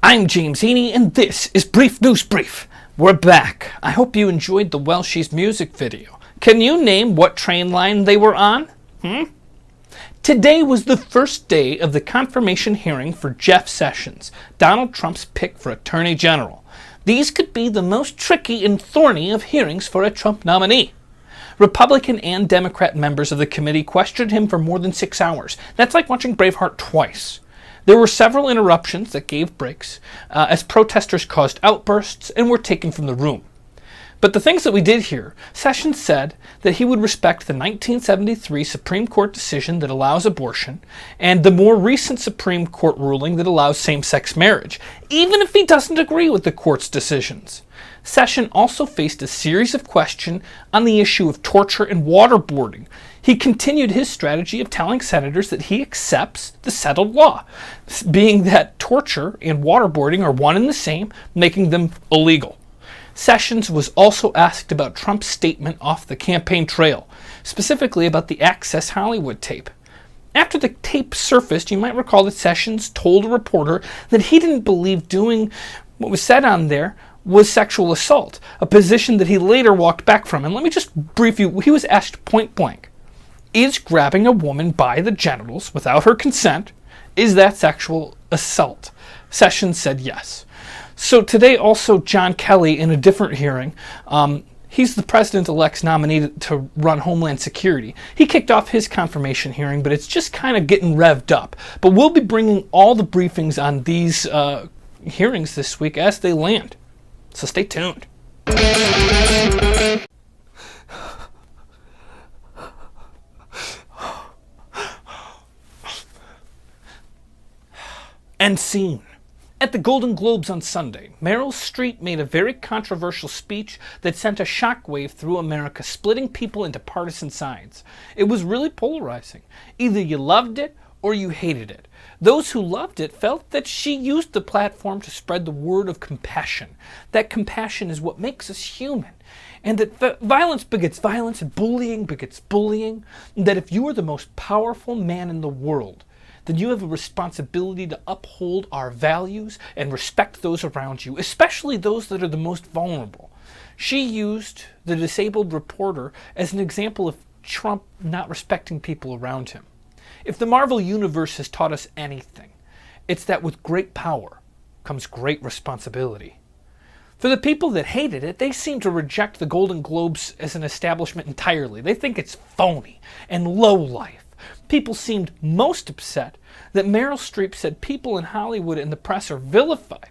I'm James Heaney, and this is Brief News Brief. We're back. I hope you enjoyed the Welshies music video. Can you name what train line they were on? Today was the first day of the confirmation hearing for Jeff Sessions, Donald Trump's pick for Attorney General. These could be the most tricky and thorny of hearings for a Trump nominee. Republican and Democrat members of the committee questioned him for more than 6 hours. That's like watching Braveheart twice. There were several interruptions that gave breaks as protesters caused outbursts and were taken from the room. But the things that we did hear, Sessions said that he would respect the 1973 Supreme Court decision that allows abortion and the more recent Supreme Court ruling that allows same-sex marriage, even if he doesn't agree with the court's decisions. Sessions also faced a series of questions on the issue of torture and waterboarding. He continued his strategy of telling senators that he accepts the settled law, being that torture and waterboarding are one and the same, making them illegal. Sessions was also asked about Trump's statement off the campaign trail, specifically about the Access Hollywood tape. After the tape surfaced, you might recall that Sessions told a reporter that he didn't believe doing what was said on there was sexual assault, a position that he later walked back from. And let me just brief you, he was asked point blank, is grabbing a woman by the genitals without her consent, is that sexual assault? Sessions said yes. So today also John Kelly in a different hearing, he's the president-elect's nominee to run Homeland Security. He kicked off his confirmation hearing, but it's just kind of getting revved up. But we'll be bringing all the briefings on these hearings this week as they land. So stay tuned. End scene. At the Golden Globes on Sunday, Meryl Streep made a very controversial speech that sent a shockwave through America, splitting people into partisan sides. It was really polarizing. Either you loved it or you hated it. Those who loved it felt that she used the platform to spread the word of compassion. That compassion is what makes us human. And that violence begets violence and bullying begets bullying. And that if you are the most powerful man in the world, then you have a responsibility to uphold our values and respect those around you, especially those that are the most vulnerable. She used the disabled reporter as an example of Trump not respecting people around him. If the Marvel Universe has taught us anything, it's that with great power comes great responsibility. For the people that hated it, they seem to reject the Golden Globes as an establishment entirely. They think it's phony and low-life. People seemed most upset that Meryl Streep said people in Hollywood and the press are vilified.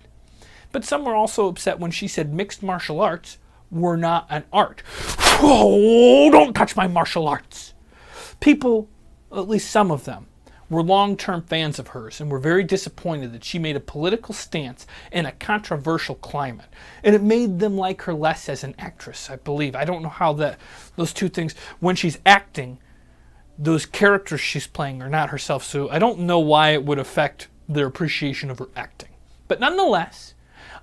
But some were also upset when she said mixed martial arts were not an art. Oh, don't touch my martial arts. People, at least some of them, were long-term fans of hers and were very disappointed that she made a political stance in a controversial climate. And it made them like her less as an actress, I believe. I don't know how those two things, when she's acting, those characters she's playing are not herself, so I don't know why it would affect their appreciation of her acting. But nonetheless,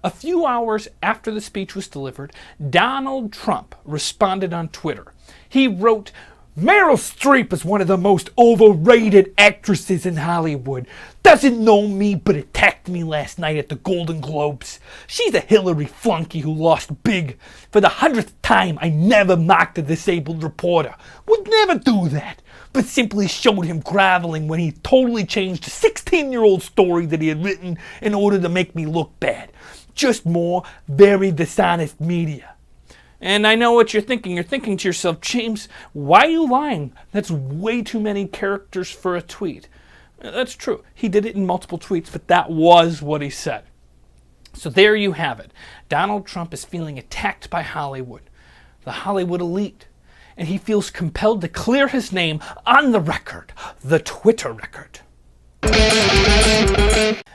a few hours after the speech was delivered, Donald Trump responded on Twitter. He wrote, "Meryl Streep is one of the most overrated actresses in Hollywood. Doesn't know me but attacked me last night at the Golden Globes. She's a Hillary flunky who lost big. For the 100th time, I never mocked a disabled reporter. Would never do that, but simply showed him groveling when he totally changed a 16-year-old story that he had written in order to make me look bad. Just more very dishonest media." And I know what you're thinking. You're thinking to yourself, James, why are you lying? That's way too many characters for a tweet. That's true. He did it in multiple tweets, but that was what he said. So there you have it. Donald Trump is feeling attacked by Hollywood, the Hollywood elite, and he feels compelled to clear his name on the record, the Twitter record.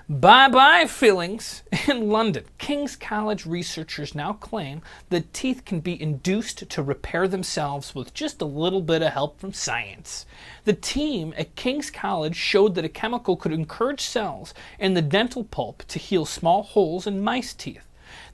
Bye-bye fillings. In London, King's College researchers now claim that teeth can be induced to repair themselves with just a little bit of help from science. The team at King's College showed that a chemical could encourage cells in the dental pulp to heal small holes in mice teeth.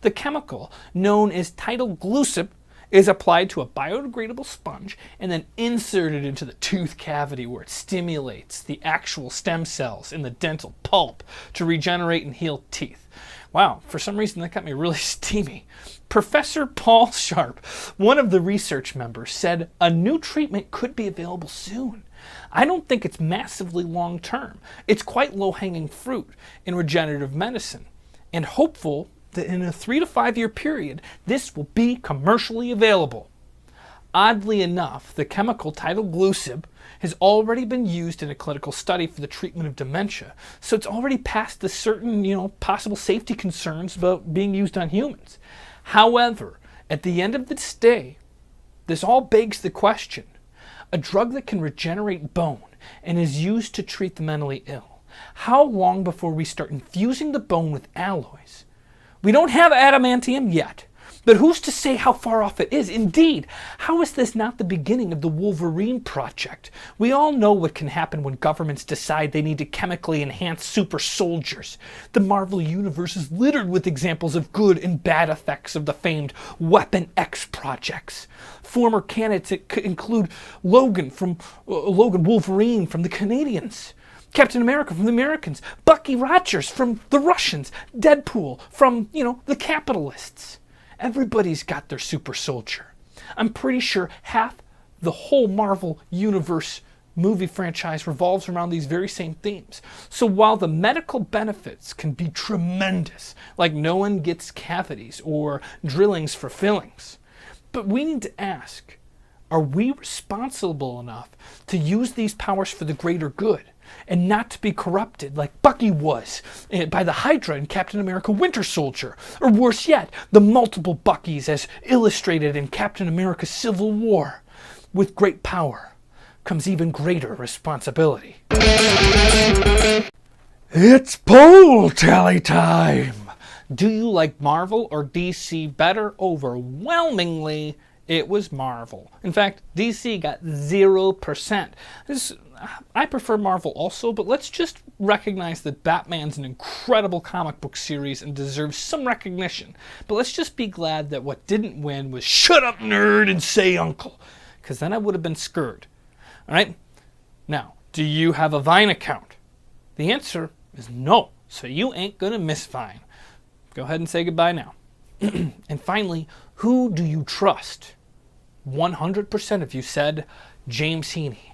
The chemical, known as tidal glucid, is applied to a biodegradable sponge and then inserted into the tooth cavity where it stimulates the actual stem cells in the dental pulp to regenerate and heal teeth. Wow, for some reason that got me really steamy. Professor Paul Sharp, one of the research members, said a new treatment could be available soon. I don't think it's massively long term. It's quite low-hanging fruit in regenerative medicine, and hopeful that in a 3 to 5 year period, this will be commercially available. Oddly enough, the chemical titled glucib has already been used in a clinical study for the treatment of dementia, so it's already past the certain, possible safety concerns about being used on humans. However, at the end of this day, this all begs the question: a drug that can regenerate bone and is used to treat the mentally ill, how long before we start infusing the bone with alloys? We don't have adamantium yet, but who's to say how far off it is? Indeed, how is this not the beginning of the Wolverine project? We all know what can happen when governments decide they need to chemically enhance super soldiers. The Marvel Universe is littered with examples of good and bad effects of the famed Weapon X projects. Former candidates include Logan Wolverine from the Canadians, Captain America from the Americans, Bucky Rogers from the Russians, Deadpool from, the capitalists. Everybody's got their super soldier. I'm pretty sure half the whole Marvel Universe movie franchise revolves around these very same themes. So while the medical benefits can be tremendous, like no one gets cavities or drillings for fillings, but we need to ask, are we responsible enough to use these powers for the greater good and not to be corrupted like Bucky was by the Hydra in Captain America Winter Soldier, or worse yet, the multiple Buckys as illustrated in Captain America Civil War? With great power comes even greater responsibility. It's poll tally time! Do you like Marvel or DC better? Overwhelmingly, it was Marvel. In fact, DC got 0%. I prefer Marvel also, but let's just recognize that Batman's an incredible comic book series and deserves some recognition. But let's just be glad that what didn't win was Shut Up Nerd and Say Uncle, because then I would have been screwed. All right? Now, do you have a Vine account? The answer is no, so you ain't gonna miss Vine. Go ahead and say goodbye now. And finally, who do you trust? 100% of you said James Heaney.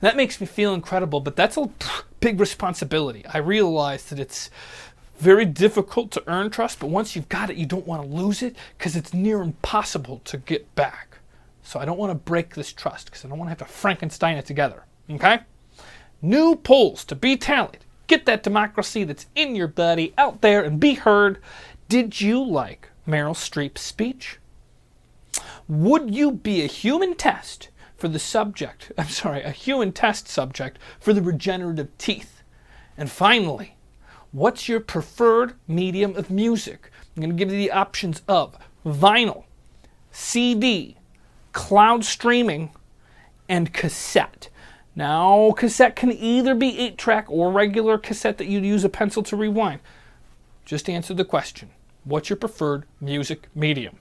That makes me feel incredible, but that's a big responsibility. I realize that it's very difficult to earn trust, but once you've got it, you don't want to lose it because it's near impossible to get back. So I don't want to break this trust because I don't want to have to Frankenstein it together. Okay? New polls to be tallied. Get that democracy that's in your body out there and be heard. Did you like Meryl Streep's speech? Would you be a human test for the subject, a human test subject for the regenerative teeth? And finally, what's your preferred medium of music? I'm going to give you the options of vinyl, CD, cloud streaming, and cassette. Now, cassette can either be 8-track or regular cassette that you'd use a pencil to rewind. Just answer the question. What's your preferred music medium?